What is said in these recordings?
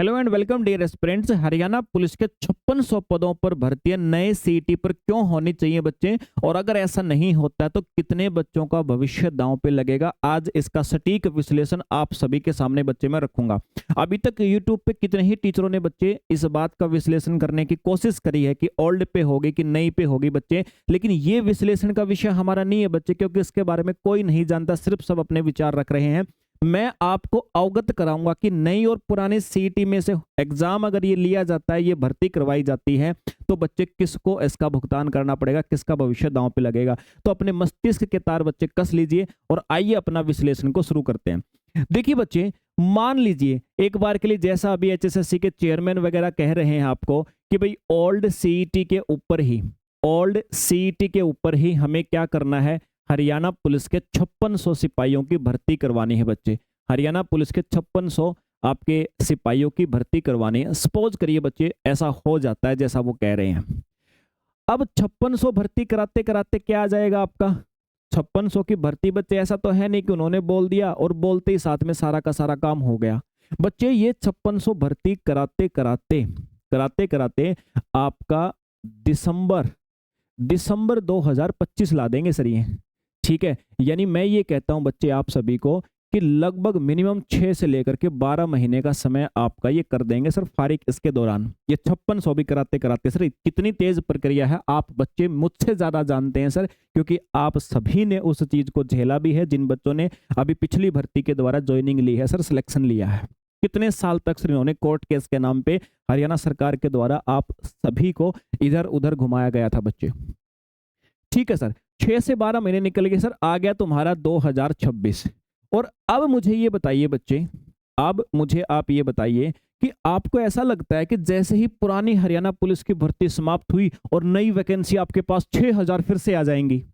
Hello and welcome dear aspirants. Haryana police के 5600 पदों पर भर्ती नए सीईटी पर क्यों होनी चाहिए बच्चे, और अगर ऐसा नहीं होता है तो कितने बच्चों का भविष्य दांव पे लगेगा। आज इसका सटीक विश्लेषण आप सभी के सामने बच्चे मैं रखूंगा। अभी तक यूट्यूब पे कितने ही टीचरों ने बच्चे इस बात का विश्लेषण करने की कोशिश करी है कि ओल्ड पे होगी कि नई पे होगी बच्चे, लेकिन ये विश्लेषण का विषय हमारा नहीं है बच्चे, क्योंकि इसके बारे में कोई नहीं जानता, सिर्फ सब अपने विचार रख रहे हैं। मैं आपको अवगत कराऊंगा कि नई और पुरानी सीईटी में से एग्जाम अगर ये लिया जाता है, ये भर्ती करवाई जाती है, तो बच्चे किसको इसका भुगतान करना पड़ेगा, किसका भविष्य दांव पे लगेगा। तो अपने मस्तिष्क के तार बच्चे कस लीजिए और आइए अपना विश्लेषण को शुरू करते हैं। देखिए बच्चे, मान लीजिए एक बार के लिए, जैसा अभी एचएसएससी के चेयरमैन वगैरह कह रहे हैं आपको कि भाई ओल्ड सीईटी के ऊपर ही हमें क्या करना है, हरियाणा पुलिस के 5600 सिपाहियों की भर्ती करवानी है बच्चे। हरियाणा पुलिस के 5600 आपके सिपाहियों की भर्ती करवानी है। सपोज करिए बच्चे ऐसा हो जाता है जैसा वो कह रहे हैं। अब 5600 भर्ती कराते कराते क्या आ जाएगा आपका, 5600 की भर्ती बच्चे, ऐसा तो है नहीं कि उन्होंने बोल दिया और बोलते ही साथ में सारा का सारा काम हो गया। बच्चे ये 5600 भर्ती कराते कराते आपका दिसंबर 2025 ला देंगे सर ये। ठीक है, यानी मैं ये कहता हूं बच्चे आप सभी को कि लगभग मिनिमम 6 से लेकर के 12 महीने का समय आपका ये कर देंगे सर फारिग। इसके दौरान ये 5600 भी कराते कराते सर कितनी तेज प्रक्रिया है आप बच्चे मुझसे ज्यादा जानते हैं सर, क्योंकि आप सभी ने उस चीज को झेला भी है। जिन बच्चों ने अभी पिछली भर्ती के द्वारा ज्वाइनिंग ली है सर, सिलेक्शन लिया है, कितने साल तक सर इन्होंने कोर्ट केस के नाम पे हरियाणा सरकार के द्वारा आप सभी को इधर उधर घुमाया गया था बच्चे। ठीक है सर, 6 से 12 महीने निकल गए सर, आ गया तुम्हारा 2026। और अब मुझे ये बताइए बच्चे, अब मुझे आप ये बताइए कि आपको ऐसा लगता है कि जैसे ही पुरानी हरियाणा पुलिस की भर्ती समाप्त हुई और नई वैकेंसी आपके पास 6000 फिर से आ जाएंगी?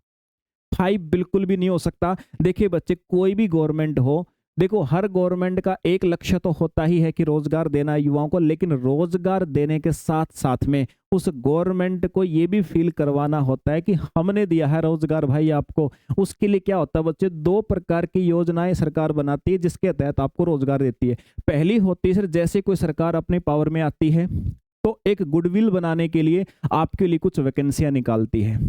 भाई बिल्कुल भी नहीं हो सकता। देखिए बच्चे, कोई भी गवर्नमेंट हो, देखो हर गवर्नमेंट का एक लक्ष्य तो होता ही है कि रोजगार देना युवाओं को, लेकिन रोजगार देने के साथ साथ में उस गवर्नमेंट को ये भी फील करवाना होता है कि हमने दिया है रोजगार भाई आपको। उसके लिए क्या होता है बच्चे, 2 प्रकार की योजनाएं सरकार बनाती है जिसके तहत आपको रोजगार देती है। पहली होती है सर, जैसे कोई सरकार अपने पावर में आती है तो एक गुडविल बनाने के लिए आपके लिए कुछ वैकेंसियां निकालती है,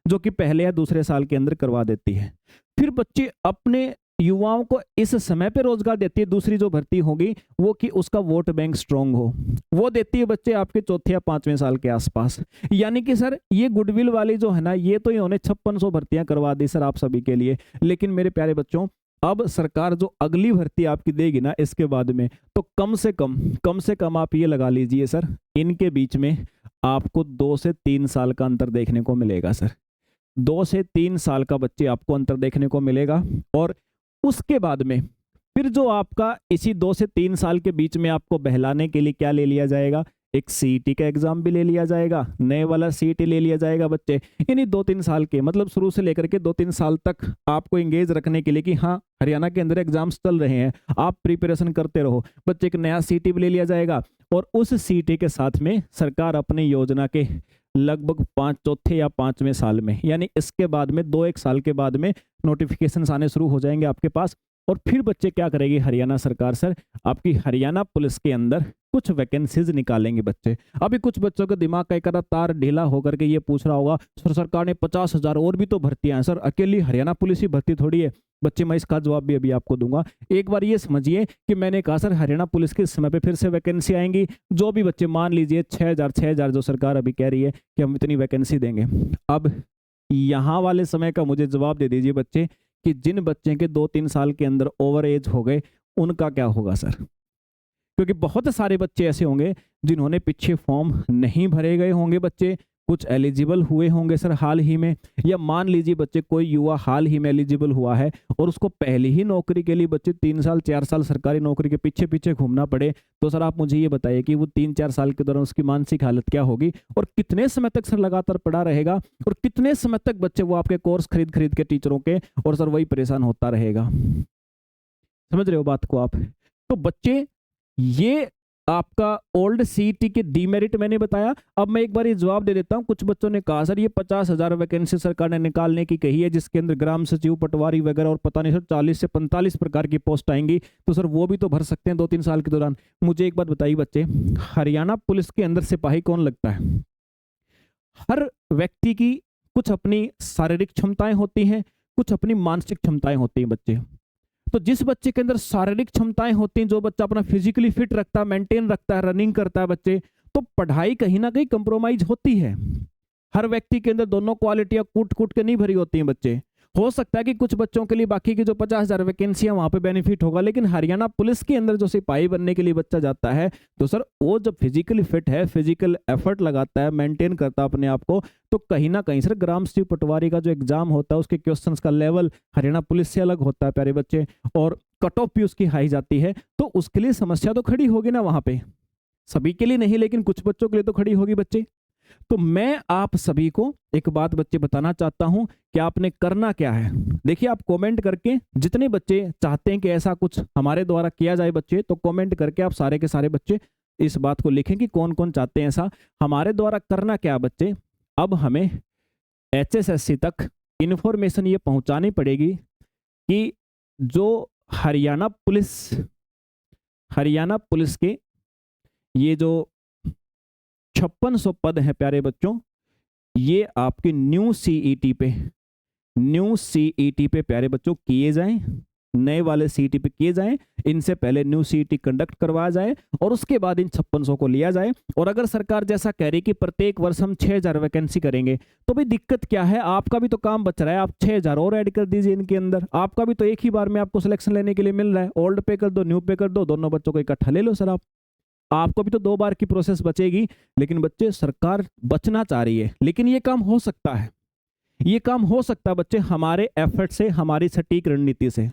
जो कि पहले या दूसरे साल के अंदर करवा देती है। फिर बच्चे अपने युवाओं को इस समय पे रोजगार देती है, दूसरी जो भर्ती होगी वो कि उसका वोट बैंक स्ट्रांग हो, वो देती है बच्चे आपके चौथे या 5वें साल के आसपास। यानी कि सर ये गुडविल वाली जो है ना, ये तो इन्होंने 5600 भर्तियां करवा दी सर आप सभी के लिए। लेकिन मेरे प्यारे बच्चों, अब सरकार जो अगली भर्ती आपकी देगी ना इसके बाद में, तो कम से कम आप ये लगा लीजिए सर, इनके बीच में आपको 2 से 3 साल का अंतर देखने को मिलेगा सर। 2 से 3 साल का बच्चे आपको अंतर देखने को मिलेगा। और उसके बाद में फिर जो आपका इसी 2 से 3 साल के बीच में आपको बहलाने के लिए क्या ले लिया जाएगा, एक सीईटी का एग्जाम भी ले लिया जाएगा, नए वाला सीईटी ले लिया जाएगा बच्चे। इन्हीं 2-3 साल के, मतलब शुरू से लेकर के 2-3 साल तक आपको एंगेज रखने के लिए कि हाँ हरियाणा के अंदर एग्जाम्स चल रहे हैं, आप प्रिपरेशन करते रहो बच्चे। एक नया सीईटी भी ले लिया जाएगा और उस सीईटी के साथ में सरकार अपनी योजना के लगभग 5 या 5वें साल में, यानी इसके बाद में 2-1 साल के बाद में नोटिफिकेशन आने शुरू हो जाएंगे आपके पास। और फिर बच्चे क्या करेगी हरियाणा सरकार सर, आपकी हरियाणा पुलिस के अंदर कुछ वैकेंसीज निकालेंगे बच्चे। अभी कुछ बच्चों के दिमाग का एक आधा तार ढीला होकर के ये पूछ रहा होगा, सर सरकार ने 50,000 और भी तो भर्तियां हैं सर, अकेली हरियाणा पुलिस ही भर्ती थोड़ी है। बच्चे मैं इसका जवाब भी अभी आपको दूंगा। एक बार ये समझिए कि मैंने कहा सर हरियाणा पुलिस के समय पे फिर से वैकेंसी आएंगी, जो भी बच्चे मान लीजिए 6000 जो सरकार अभी कह रही है कि हम इतनी वैकेंसी देंगे। अब यहाँ वाले समय का मुझे जवाब दे दीजिए बच्चे कि जिन बच्चे के 2-3 साल के अंदर ओवर एज हो गए उनका क्या होगा सर, क्योंकि बहुत सारे बच्चे ऐसे होंगे जिन्होंने पीछे फॉर्म नहीं भरे गए होंगे बच्चे, कुछ एलिजिबल हुए होंगे सर हाल ही में, या मान लीजिए बच्चे कोई युवा हाल ही में एलिजिबल हुआ है और उसको पहले ही नौकरी के लिए बच्चे 3 साल 4 साल सरकारी नौकरी के पीछे पीछे घूमना पड़े, तो सर आप मुझे ये बताइए कि वो 3-4 साल के दौरान उसकी मानसिक हालत क्या होगी और कितने समय तक सर लगातार पड़ा रहेगा, और कितने समय तक बच्चे वो आपके कोर्स खरीद के टीचरों के, और सर वही परेशान होता रहेगा। समझ रहे हो बात को आप? तो बच्चे ये आपका ओल्ड सीईटी के डीमेरिट मैंने बताया। अब मैं एक बार ये जवाब दे देता हूँ। कुछ बच्चों ने कहा सर ये 50,000 वैकेंसी सरकार ने निकालने की कही है, जिसके अंदर ग्राम सचिव, पटवारी वगैरह और पता नहीं सर 40 से 45 प्रकार की पोस्ट आएंगी, तो सर वो भी तो भर सकते हैं 2-3 साल के दौरान। मुझे एक बात बताइए बच्चे, हरियाणा पुलिस के अंदर सिपाही कौन लगता है? हर व्यक्ति की कुछ अपनी शारीरिक क्षमताएं होती हैं, कुछ अपनी मानसिक क्षमताएं होती हैं बच्चे। तो जिस बच्चे के अंदर शारीरिक क्षमताएं होती हैं, जो बच्चा अपना फिजिकली फिट रखता है, मेंटेन रखता है, रनिंग करता है बच्चे, तो पढ़ाई कहीं ना कहीं कंप्रोमाइज होती है। हर व्यक्ति के अंदर दोनों क्वालिटियां कूट कूट के नहीं भरी होती हैं बच्चे। हो सकता है कि कुछ बच्चों के लिए बाकी की जो 50,000 वैकेंसियां वहां पे बेनिफिट होगा, लेकिन हरियाणा पुलिस के अंदर जो सिपाही बनने के लिए बच्चा जाता है, तो सर वो जब फिजिकली फिट है, फिजिकल एफर्ट लगाता है, मेंटेन करता है अपने आप को, तो कहीं ना कहीं सर ग्राम सचिव, पटवारी का जो एग्जाम होता है उसके क्वेश्चंस का लेवल हरियाणा पुलिस से अलग होता है प्यारे बच्चे, और कट ऑफ भी उसकी हाई जाती है। तो उसके लिए समस्या तो खड़ी होगी ना वहां पे, सभी के लिए नहीं लेकिन कुछ बच्चों के लिए तो खड़ी होगी बच्चे। तो मैं आप सभी को एक बात बच्चे बताना चाहता हूं कि आपने करना क्या है। देखिए, आप कमेंट करके, जितने बच्चे चाहते हैं कि ऐसा कुछ हमारे द्वारा किया जाए बच्चे, तो कमेंट करके आप सारे के सारे बच्चे इस बात को लिखें कि कौन कौन चाहते हैं ऐसा हमारे द्वारा। करना क्या बच्चे, अब हमें HSSC तक इंफॉर्मेशन ये पहुंचानी पड़ेगी कि जो हरियाणा पुलिस के ये जो 5600 पद हैं प्यारे बच्चों, ये आपके न्यू सीईटी पे प्यारे बच्चों किए जाएं, नए वाले सीईटी पे किए जाएं। इनसे पहले न्यू सीईटी कंडक्ट करवाया जाए और उसके बाद इन 5600 को लिया जाए। और अगर सरकार जैसा कह रही कि प्रत्येक वर्ष हम 6000 वैकेंसी करेंगे, तो भाई दिक्कत क्या है, आपका भी तो काम बच रहा है, आप 6000 और ऐड कर दीजिए इनके अंदर। आपका भी तो एक ही बार में आपको सिलेक्शन लेने के लिए मिल रहा है। ओल्ड पे कर दो, न्यू पे कर दो, दोनों बच्चों को इकट्ठा ले लो सर। आपको भी तो 2 बार की प्रोसेस बचेगी। लेकिन बच्चे, सरकार बचना चाह रही है, लेकिन ये काम हो सकता है, ये काम हो सकता है बच्चे हमारे एफर्ट से, हमारी सटीक रणनीति से।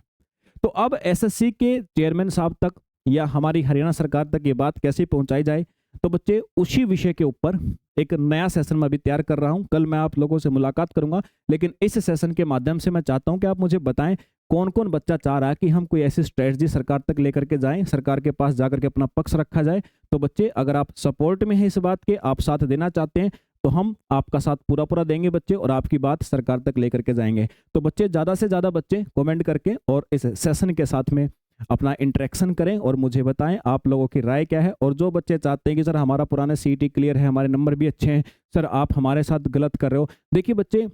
तो अब एसएससी के चेयरमैन साहब तक या हमारी हरियाणा सरकार तक ये बात कैसे पहुंचाई जाए, तो बच्चे उसी विषय के ऊपर एक नया सेशन मैं अभी तैयार कर रहा हूं। कल मैं आप लोगों से मुलाकात करूंगा, लेकिन इस सेशन के माध्यम से मैं चाहता हूं कि आप मुझे बताएं कौन कौन बच्चा चाह रहा है कि हम कोई ऐसी स्ट्रेटजी सरकार तक लेकर के जाएं, सरकार के पास जाकर के अपना पक्ष रखा जाए। तो बच्चे, अगर आप सपोर्ट में हैं इस बात के, आप साथ देना चाहते हैं, तो हम आपका साथ पूरा देंगे बच्चे, और आपकी बात सरकार तक लेकर के जाएंगे। तो बच्चे, ज़्यादा से ज़्यादा बच्चे कमेंट करके और इस सेशन के साथ में अपना इंटरेक्शन करें और मुझे बताएं आप लोगों की राय क्या है। और जो बच्चे चाहते हैं कि सर हमारा पुराना सीईटी क्लियर है, हमारे नंबर भी अच्छे हैं, सर आप हमारे साथ गलत कर रहे हो, देखिए बच्चे,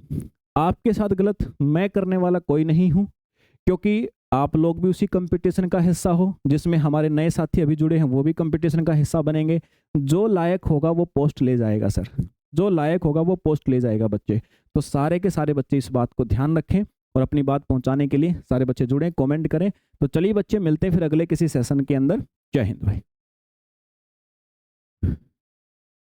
आपके साथ गलत मैं करने वाला कोई नहीं हूँ, क्योंकि आप लोग भी उसी कंपटीशन का हिस्सा हो जिसमें हमारे नए साथी अभी जुड़े हैं, वो भी कंपटीशन का हिस्सा बनेंगे। जो लायक होगा वो पोस्ट ले जाएगा सर, जो लायक होगा वो पोस्ट ले जाएगा बच्चे। तो सारे के सारे बच्चे इस बात को ध्यान रखें और अपनी बात पहुंचाने के लिए सारे बच्चे जुड़ें, कमेंट करें। तो चलिए बच्चे, मिलते हैं फिर अगले किसी सेशन के अंदर। जय हिंद भाई।